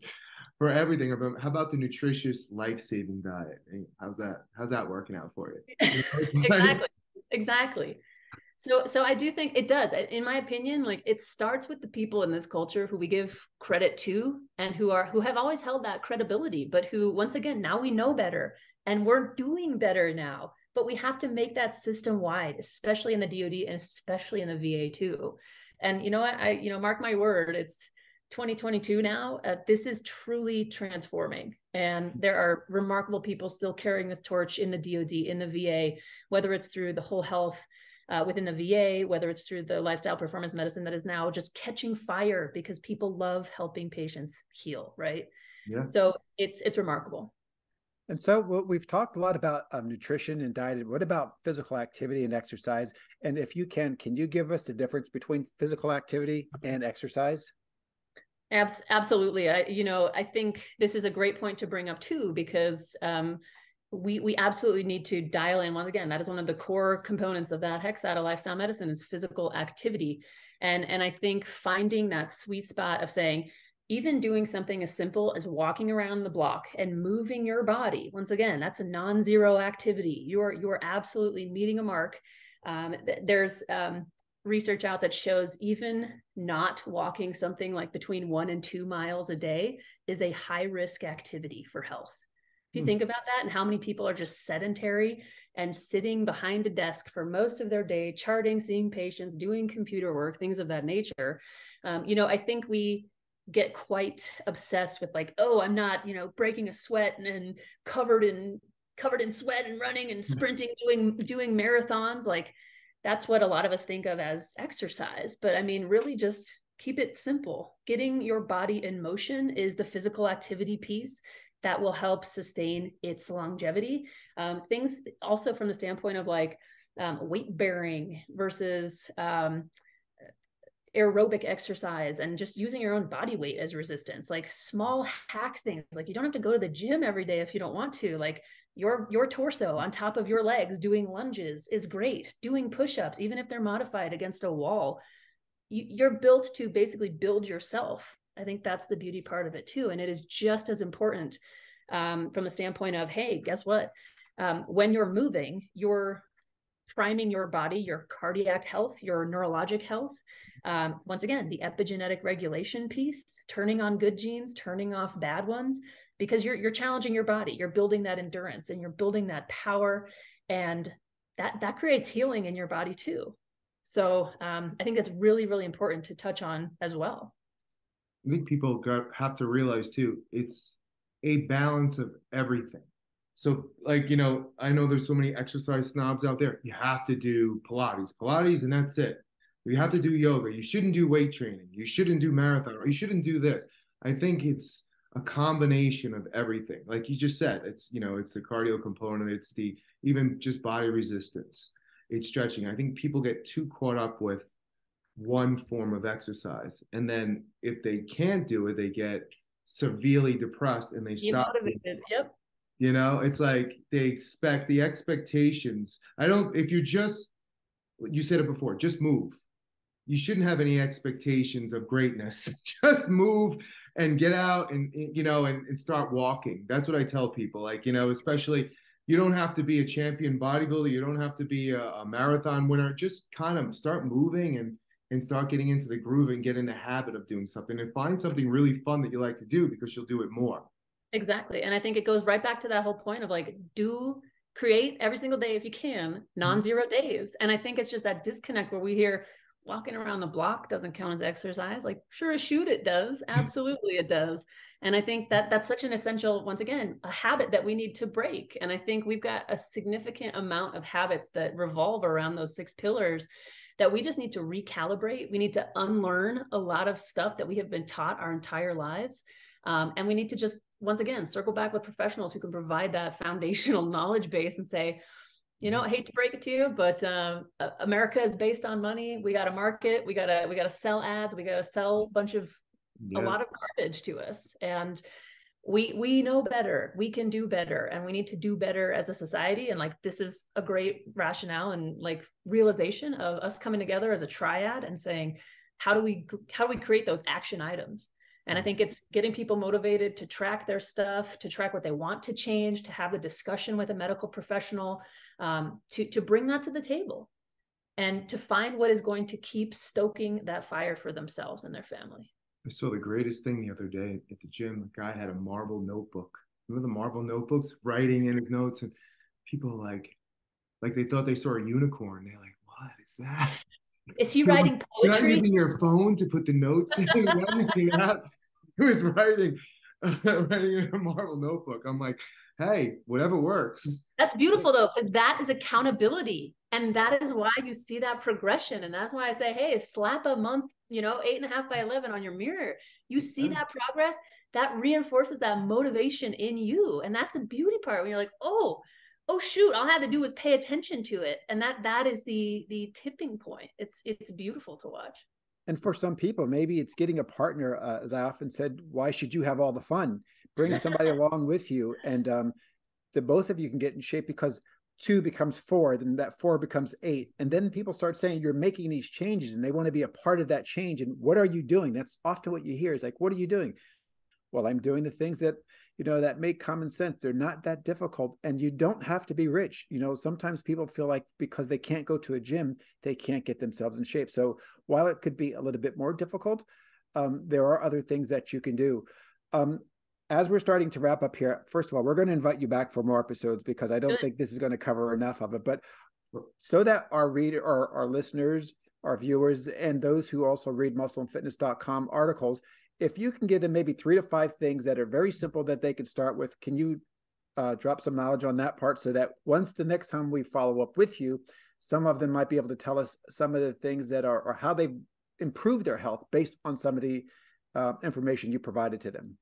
for everything. How about the nutritious, life-saving diet? How's that working out for you? Exactly. So I do think it does. In my opinion, like it starts with the people in this culture who we give credit to and who have always held that credibility, but who, once again, now we know better and we're doing better now. But we have to make that system wide, especially in the DoD and especially in the VA too. And you know what? Mark my word, it's 2022 now. This is truly transforming. And there are remarkable people still carrying this torch in the DoD, in the VA, whether it's through the whole health within the VA, whether it's through the lifestyle performance medicine that is now just catching fire because people love helping patients heal, right? Yeah. So it's remarkable. And so we've talked a lot about nutrition and diet. What about physical activity and exercise? And if you can you give us the difference between physical activity and exercise? Absolutely. I think this is a great point to bring up too, because we absolutely need to dial in. Once again, that is one of the core components of that HECS out of lifestyle medicine is physical activity. And I think finding that sweet spot of saying, even doing something as simple as walking around the block and moving your body, once again, that's a non-zero activity. You're absolutely meeting a mark. There's research out that shows even not walking something like between 1 and 2 miles a day is a high risk activity for health. If you think about that and how many people are just sedentary and sitting behind a desk for most of their day, charting, seeing patients, doing computer work, things of that nature. I think we get quite obsessed with like, oh, I'm not, breaking a sweat and covered in sweat and running and sprinting, doing marathons. Like that's what a lot of us think of as exercise. But I mean, really just keep it simple. Getting your body in motion is the physical activity piece that will help sustain its longevity. Things also from the standpoint of like weight bearing versus aerobic exercise and just using your own body weight as resistance, like small hack things. Like you don't have to go to the gym every day if you don't want to. Like your torso on top of your legs doing lunges is great. Doing push-ups, even if they're modified against a wall, you're built to basically build yourself. I think that's the beauty part of it too. And it is just as important from the standpoint of, hey, guess what? When you're moving, you're priming your body, your cardiac health, your neurologic health. Once again, the epigenetic regulation piece, turning on good genes, turning off bad ones, because you're challenging your body, you're building that endurance and you're building that power, and that creates healing in your body too. So I think that's really, really important to touch on as well. I think people have to realize too, it's a balance of everything. So like, I know there's so many exercise snobs out there. You have to do Pilates, and that's it. You have to do yoga. You shouldn't do weight training. You shouldn't do marathon, or you shouldn't do this. I think it's a combination of everything. Like you just said, it's the cardio component, it's the even just body resistance, it's stretching. I think people get too caught up with one form of exercise, and then if they can't do it, they get severely depressed and they stop. Demotivated. Yep. It's like they expect the expectations. If you said it before, just move. You shouldn't have any expectations of greatness. Just move and get out and start walking. That's what I tell people. Like, especially you don't have to be a champion bodybuilder. You don't have to be a marathon winner. Just kind of start moving and start getting into the groove and get in the habit of doing something and find something really fun that you like to do, because you'll do it more. Exactly. And I think it goes right back to that whole point of like, create every single day if you can, non-zero days. And I think it's just that disconnect where we hear walking around the block doesn't count as exercise. Like, sure as shoot it does. Absolutely it does. And I think that that's such an essential, once again, a habit that we need to break. And I think we've got a significant amount of habits that revolve around those 6 pillars that we just need to recalibrate. We need to unlearn a lot of stuff that we have been taught our entire lives. And we need to just, once again, circle back with professionals who can provide that foundational knowledge base and say, I hate to break it to you, but America is based on money. We got to market. We got to sell ads. We got to sell a lot of garbage to us. And we know better. We can do better, and we need to do better as a society. And like, this is a great rationale and like realization of us coming together as a triad and saying, how do we create those action items? And I think it's getting people motivated to track their stuff, to track what they want to change, to have the discussion with a medical professional, to bring that to the table. and to find what is going to keep stoking that fire for themselves and their family. I saw the greatest thing the other day at the gym. A guy had a marble notebook. Remember the marble notebooks, writing in his notes, and people like they thought they saw a unicorn. They're like, "What is that?" Is he writing You're not poetry? using your phone to put the notes in. You're not using that. He was writing in a marble notebook. I'm like, hey, whatever works. That's beautiful though, because that is accountability. And that is why you see that progression. And that's why I say, hey, slap a month, 8.5 by 11 on your mirror. You see that progress, that reinforces that motivation in you. And that's the beauty part when you're like, oh shoot, all I had to do was pay attention to it. And that is the tipping point. It's beautiful to watch. And for some people, maybe it's getting a partner, as I often said, why should you have all the fun? Bring somebody along with you, and the both of you can get in shape, because 2 becomes 4, then that 4 becomes 8. And then people start saying you're making these changes and they want to be a part of that change. And what are you doing? That's often what you hear is like, what are you doing? Well, I'm doing the things that, that make common sense. They're not that difficult. And you don't have to be rich. Sometimes people feel like because they can't go to a gym, they can't get themselves in shape. So while it could be a little bit more difficult, there are other things that you can do. As we're starting to wrap up here, first of all, we're going to invite you back for more episodes, because I don't think this is going to cover enough of it. But so that our reader, our listeners, our viewers, and those who also read muscleandfitness.com articles, if you can give them maybe 3 to 5 things that are very simple that they can start with, can you drop some knowledge on that part, so that once the next time we follow up with you, some of them might be able to tell us some of the things that are, or how they've improved their health based on some of the information you provided to them.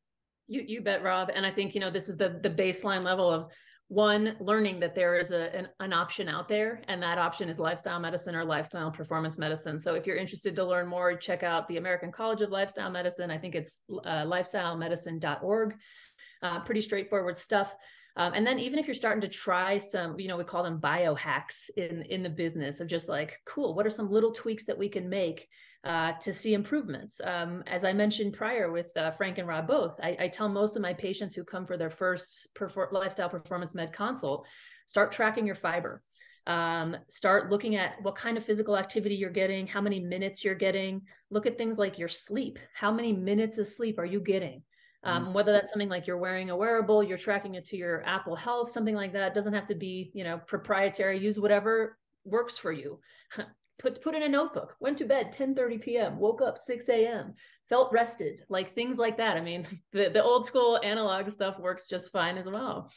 You bet, Rob. And I think, this is the baseline level of, one, learning that there is an option out there, and that option is lifestyle medicine or lifestyle performance medicine. So if you're interested to learn more, check out the American College of Lifestyle Medicine. I think it's lifestylemedicine.org. Pretty straightforward stuff. And then even if you're starting to try some, we call them biohacks in the business of just like, cool, what are some little tweaks that we can make to see improvements? As I mentioned prior with Frank and Rob both, I tell most of my patients who come for their first lifestyle performance med consult, start tracking your fiber. Start looking at what kind of physical activity you're getting, how many minutes you're getting. Look at things like your sleep. How many minutes of sleep are you getting? Whether that's something like you're wearing a wearable, you're tracking it to your Apple Health, something like that. It doesn't have to be, proprietary. Use whatever works for you. Put in a notebook. Went to bed 10:30 p.m. Woke up 6 a.m. Felt rested. Like things like that. I mean, the old school analog stuff works just fine as well.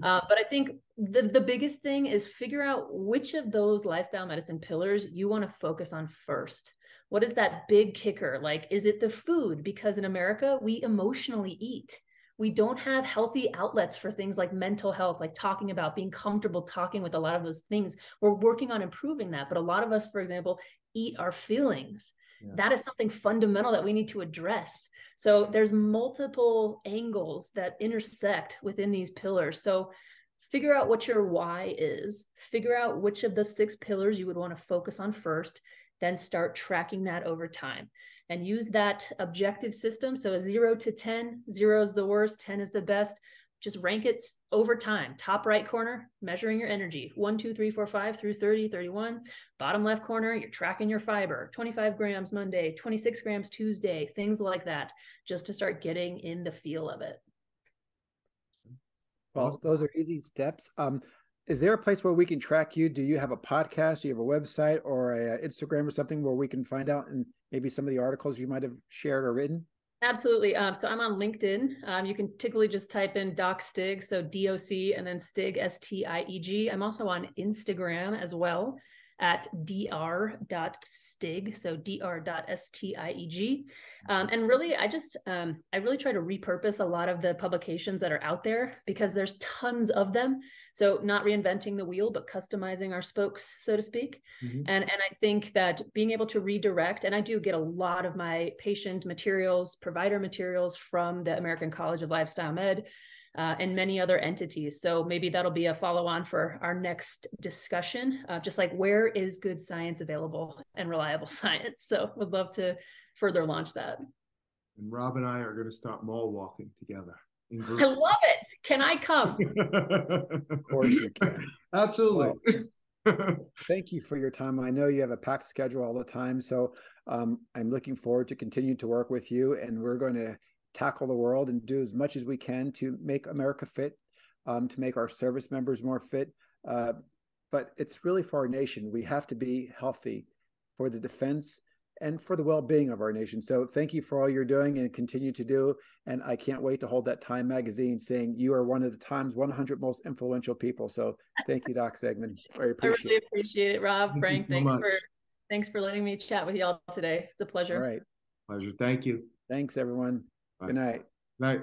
But I think the biggest thing is figure out which of those lifestyle medicine pillars you want to focus on first. What is that big kicker? Like, is it the food? Because in America, we emotionally eat. We don't have healthy outlets for things like mental health, like talking about being comfortable talking with a lot of those things. We're working on improving that. But a lot of us, for example, eat our feelings. Yeah. That is something fundamental that we need to address. So there's multiple angles that intersect within these pillars. So figure out what your why is, figure out which of the 6 pillars you would want to focus on first, then start tracking that over time and use that objective system. So a 0 to 10, 0 is the worst, 10 is the best. Just rank it over time. Top right corner, measuring your energy, 1, 2, 3, 4, 5 through 30, 31. Bottom left corner, you're tracking your fiber, 25 grams Monday, 26 grams Tuesday, things like that, just to start getting in the feel of it. Well, those are easy steps. Is there a place where we can track you? Do you have a podcast? Do you have a website or a Instagram or something where we can find out and maybe some of the articles you might have shared or written? Absolutely. So I'm on LinkedIn. You can typically just type in Doc Stieg, so DOC and then Stieg, STIEG. I'm also on Instagram as well at dr.stieg, so dr.stieg. And really, I really try to repurpose a lot of the publications that are out there because there's tons of them. So not reinventing the wheel, but customizing our spokes, so to speak. And I think that being able to redirect, and I do get a lot of my patient materials, provider materials from the American College of Lifestyle Med, and many other entities. So maybe that'll be a follow-on for our next discussion, just like where is good science available and reliable science. So would love to further launch that. And Rob and I are going to start mall walking together. I love it. Can I come? Of course you can. Absolutely. Thank you for your time. I know you have a packed schedule all the time, so I'm looking forward to continue to work with you, and we're going to tackle the world and do as much as we can to make America fit, to make our service members more fit. But it's really for our nation. We have to be healthy for the defense and for the well-being of our nation. So thank you for all you're doing and continue to do. And I can't wait to hold that Time magazine saying you are one of the Time's 100 most influential people. So thank you, Doc Stiegmann. I appreciate really appreciate it, Rob. Thank Frank, you so much. thanks for letting me chat with y'all today. It's a pleasure. All right. Pleasure. Thank you. Thanks, everyone. Bye. Good night. Night.